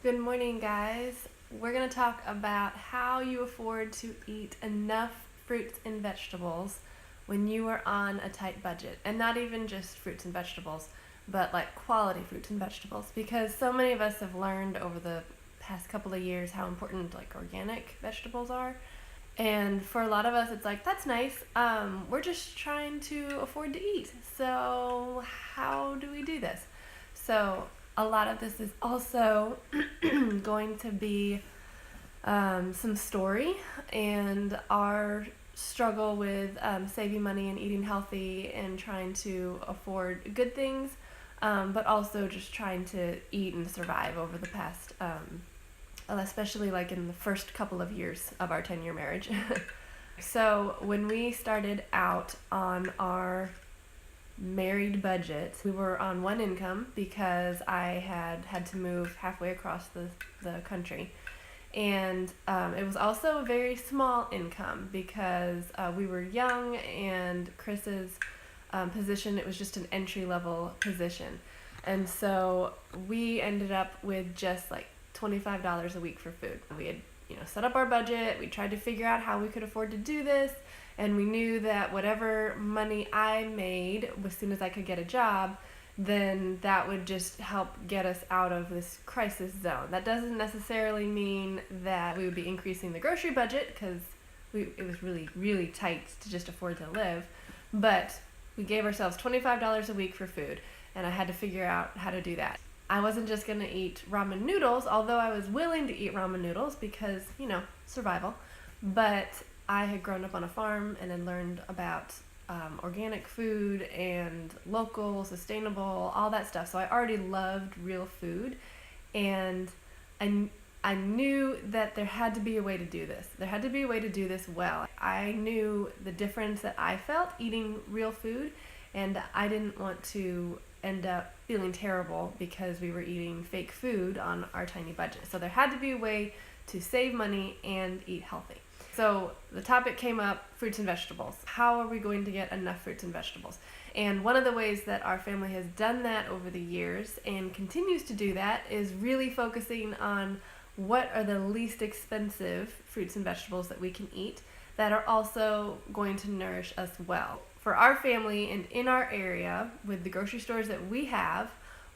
Good morning, guys. We're going to talk about how you afford to eat enough fruits and vegetables when you are on a tight budget. And not even just fruits and vegetables, but like quality fruits and vegetables. Because so many of us have learned over the past couple of years how important like organic vegetables are. And for a lot of us, it's like, that's nice. We're just trying to afford to eat. So how do we do this? So a lot of this is also going to be some story and our struggle with saving money and eating healthy and trying to afford good things, but also just trying to eat and survive over the past especially like in the first couple of years of our 10-year marriage. So when we started out on our married budget, we were on one income because I had to move halfway across the country. And it was also a very small income because we were young, and Chris's position, it was just an entry-level position. And so we ended up with just like $25 a week for food. We had, set up our budget. We tried to figure out how we could afford to do this, and we knew that whatever money I made as soon as I could get a job, then that would just help get us out of this crisis zone. That doesn't necessarily mean that we would be increasing the grocery budget, because it was really, really tight to just afford to live, but we gave ourselves $25 a week for food, and I had to figure out how to do that. I wasn't just going to eat ramen noodles, although I was willing to eat ramen noodles because, survival. But I had grown up on a farm and had learned about organic food and local, sustainable, all that stuff. So I already loved real food, and I knew that there had to be a way to do this. There had to be a way to do this well. I knew the difference that I felt eating real food, and I didn't want to end up feeling terrible because we were eating fake food on our tiny budget. So there had to be a way to save money and eat healthy. So the topic came up, fruits and vegetables. How are we going to get enough fruits and vegetables? And one of the ways that our family has done that over the years and continues to do that is really focusing on what are the least expensive fruits and vegetables that we can eat that are also going to nourish us well. For our family and in our area, with the grocery stores that we have,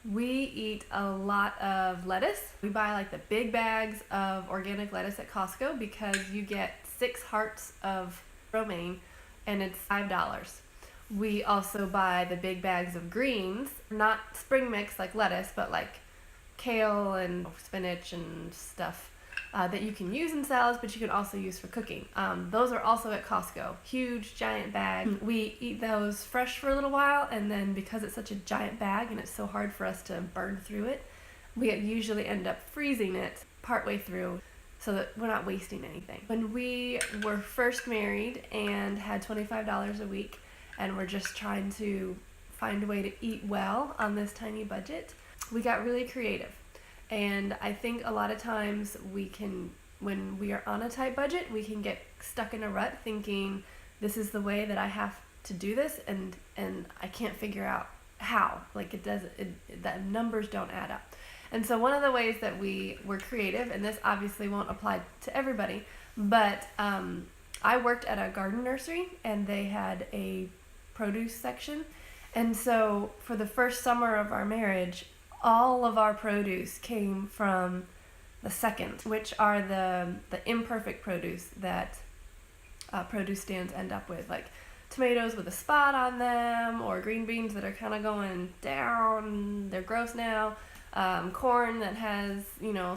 we eat a lot of lettuce. We buy like the big bags of organic lettuce at Costco because you get 6 hearts of romaine and it's $5. We also buy the big bags of greens, not spring mix like lettuce, but like kale and spinach and stuff that you can use in salads, but you can also use for cooking. Those are also at Costco. Huge, giant bag. We eat those fresh for a little while, and then because it's such a giant bag and it's so hard for us to burn through it, we usually end up freezing it partway through so that we're not wasting anything. When we were first married and had $25 a week and we're just trying to find a way to eat well on this tiny budget, we got really creative. And I think a lot of times when we are on a tight budget, we can get stuck in a rut thinking this is the way that I have to do this, and I can't figure out how. Like the numbers don't add up. And so one of the ways that we were creative, and this obviously won't apply to everybody, but I worked at a garden nursery and they had a produce section. And so for the first summer of our marriage, all of our produce came from the second, which are the imperfect produce that produce stands end up with, like tomatoes with a spot on them, or green beans that are kind of going down, they're gross now, corn that has,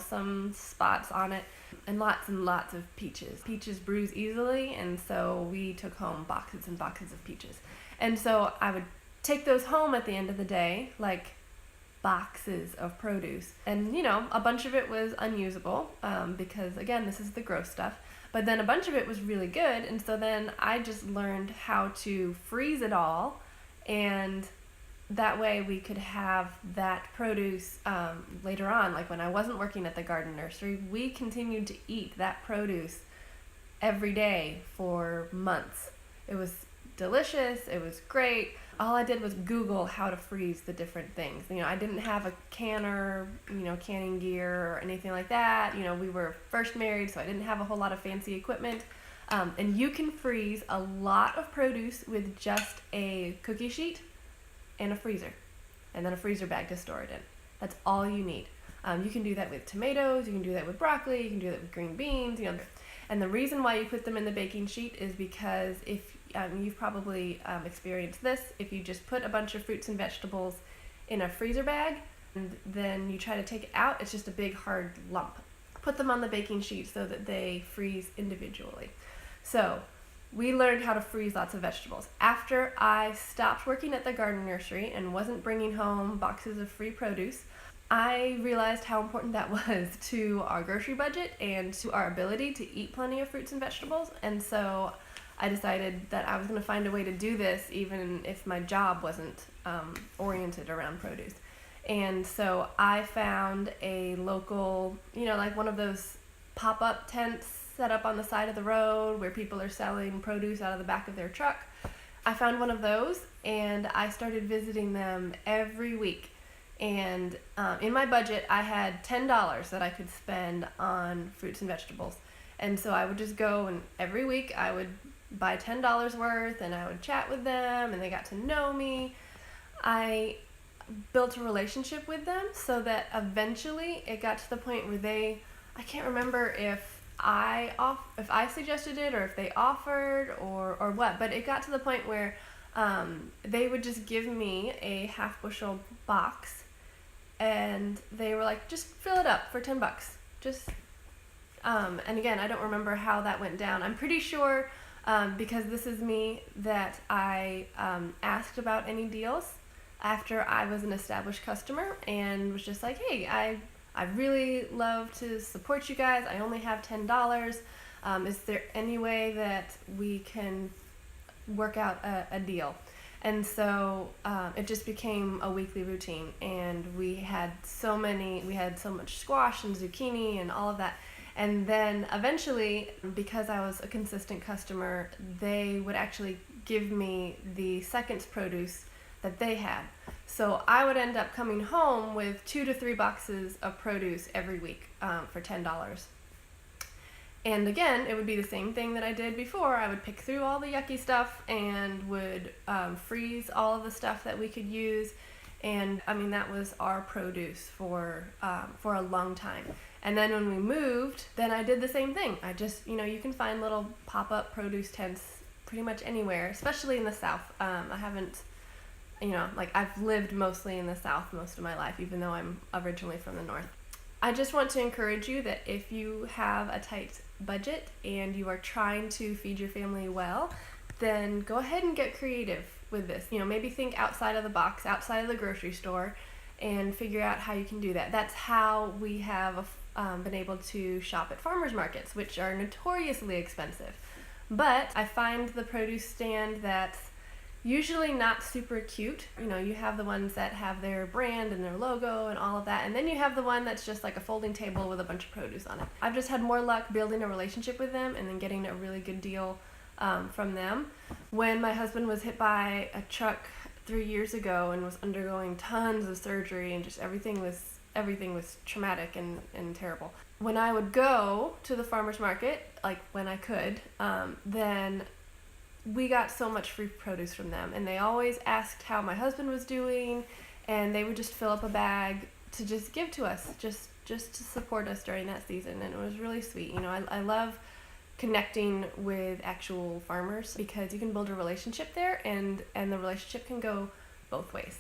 some spots on it, and lots of peaches. Peaches bruise easily, and so we took home boxes and boxes of peaches. And so I would take those home at the end of the day, like boxes of produce, and a bunch of it was unusable because again, this is the gross stuff, but then a bunch of it was really good. And so then I just learned how to freeze it all, and that way we could have that produce later on. Like when I wasn't working at the garden nursery, we continued to eat that produce every day for months. It was delicious, it was great. All I did was Google how to freeze the different things. I didn't have a canner, canning gear or anything like that. We were first married, so I didn't have a whole lot of fancy equipment. And you can freeze a lot of produce with just a cookie sheet and a freezer, and then a freezer bag to store it in. That's all you need. You can do that with tomatoes, you can do that with broccoli, you can do that with green beans, And the reason why you put them in the baking sheet is because if you've probably experienced this, if you just put a bunch of fruits and vegetables in a freezer bag and then you try to take it out, it's just a big hard lump. Put them on the baking sheet so that they freeze individually. So we learned how to freeze lots of vegetables. After I stopped working at the garden nursery and wasn't bringing home boxes of free produce, I realized how important that was to our grocery budget and to our ability to eat plenty of fruits and vegetables. And so I decided that I was going to find a way to do this even if my job wasn't oriented around produce. And so I found a local, like one of those pop-up tents set up on the side of the road where people are selling produce out of the back of their truck. I found one of those and I started visiting them every week. And in my budget, I had $10 that I could spend on fruits and vegetables. And so I would just go, and every week I would buy $10 worth, and I would chat with them, and they got to know me. I built a relationship with them so that eventually it got to the point where I can't remember if I suggested it or if they offered or what, but it got to the point where they would just give me a half bushel box. And they were like, just fill it up for $10. And again, I don't remember how that went down. I'm pretty sure, because this is me, that I asked about any deals after I was an established customer and was just like, hey, I really love to support you guys. I only have $10. Is there any way that we can work out a deal? And so it just became a weekly routine, and we had so much squash and zucchini and all of that. And then eventually, because I was a consistent customer, they would actually give me the second produce that they had. So I would end up coming home with 2 to 3 boxes of produce every week for $10. And again, it would be the same thing that I did before. I would pick through all the yucky stuff and would freeze all of the stuff that we could use. And that was our produce for a long time. And then when we moved, then I did the same thing. I just, you can find little pop-up produce tents pretty much anywhere, especially in the South. I haven't, I've lived mostly in the South most of my life, even though I'm originally from the North. I just want to encourage you that if you have a tight budget and you are trying to feed your family well, then go ahead and get creative with this. Maybe think outside of the box, outside of the grocery store, and figure out how you can do that. That's how we have been able to shop at farmers markets, which are notoriously expensive. But I find the produce stand that's usually not super cute. You have the ones that have their brand and their logo and all of that, and then you have the one that's just like a folding table with a bunch of produce on it. I've just had more luck building a relationship with them and then getting a really good deal from them. When my husband was hit by a truck 3 years ago and was undergoing tons of surgery, and just everything was traumatic and terrible. When I would go to the farmer's market, like when I could, then we got so much free produce from them, and they always asked how my husband was doing, and they would just fill up a bag to just give to us, just to support us during that season, and it was really sweet. I love connecting with actual farmers because you can build a relationship there, and the relationship can go both ways.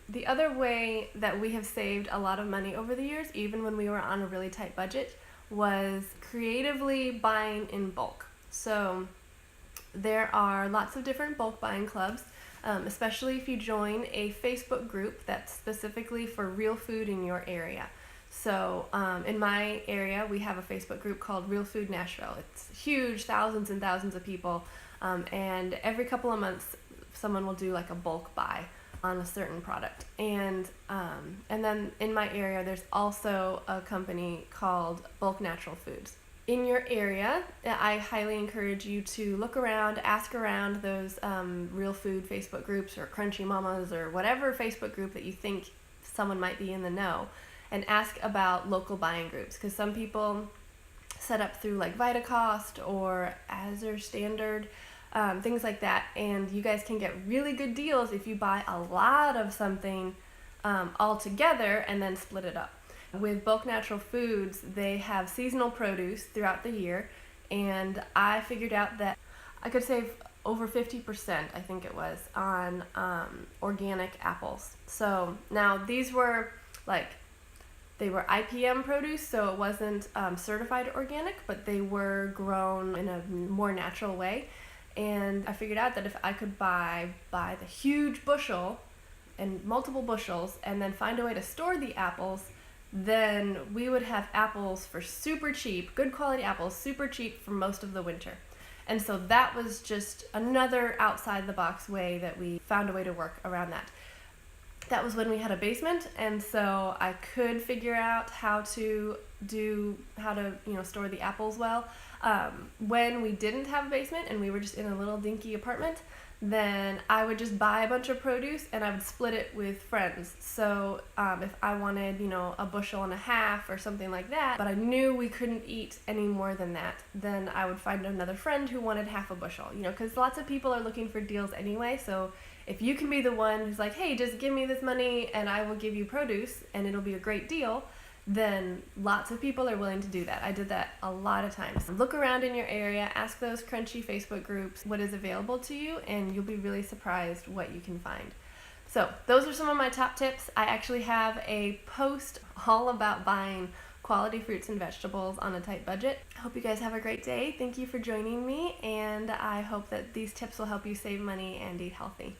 The other way that we have saved a lot of money over the years, even when we were on a really tight budget, was creatively buying in bulk. So there are lots of different bulk buying clubs, especially if you join a Facebook group that's specifically for real food in your area. So in my area, we have a Facebook group called Real Food Nashville. It's huge, thousands and thousands of people, and every couple of months someone will do like a bulk buy on a certain product. And then in my area, there's also a company called Bulk Natural Foods. in your area, I highly encourage you to look around, ask around those real food Facebook groups or Crunchy Mamas or whatever Facebook group that you think someone might be in the know, and ask about local buying groups, because some people set up through like Vitacost or Azure Standard, things like that, and you guys can get really good deals if you buy a lot of something all together and then split it up. With Bulk Natural Foods, they have seasonal produce throughout the year, and I figured out that I could save over 50%, I think it was, on organic apples. So now these were they were IPM produce, so it wasn't certified organic, but they were grown in a more natural way. And I figured out that if I could buy the huge bushel and multiple bushels and then find a way to store the apples, then we would have apples for super cheap, good quality apples, super cheap for most of the winter. And so that was just another outside the box way that we found a way to work around that. That was when we had a basement, and so I could figure out how to store the apples well. When we didn't have a basement and we were just in a little dinky apartment, then I would just buy a bunch of produce and I would split it with friends. So if I wanted, a bushel and a half or something like that, but I knew we couldn't eat any more than that, then I would find another friend who wanted half a bushel, because lots of people are looking for deals anyway. So if you can be the one who's like, hey, just give me this money and I will give you produce and it'll be a great deal, then lots of people are willing to do that. I did that a lot of times. Look around in your area, ask those Crunchy Facebook groups what is available to you, and you'll be really surprised what you can find. So those are some of my top tips. I actually have a post all about buying quality fruits and vegetables on a tight budget. I hope you guys have a great day. Thank you for joining me, and I hope that these tips will help you save money and eat healthy.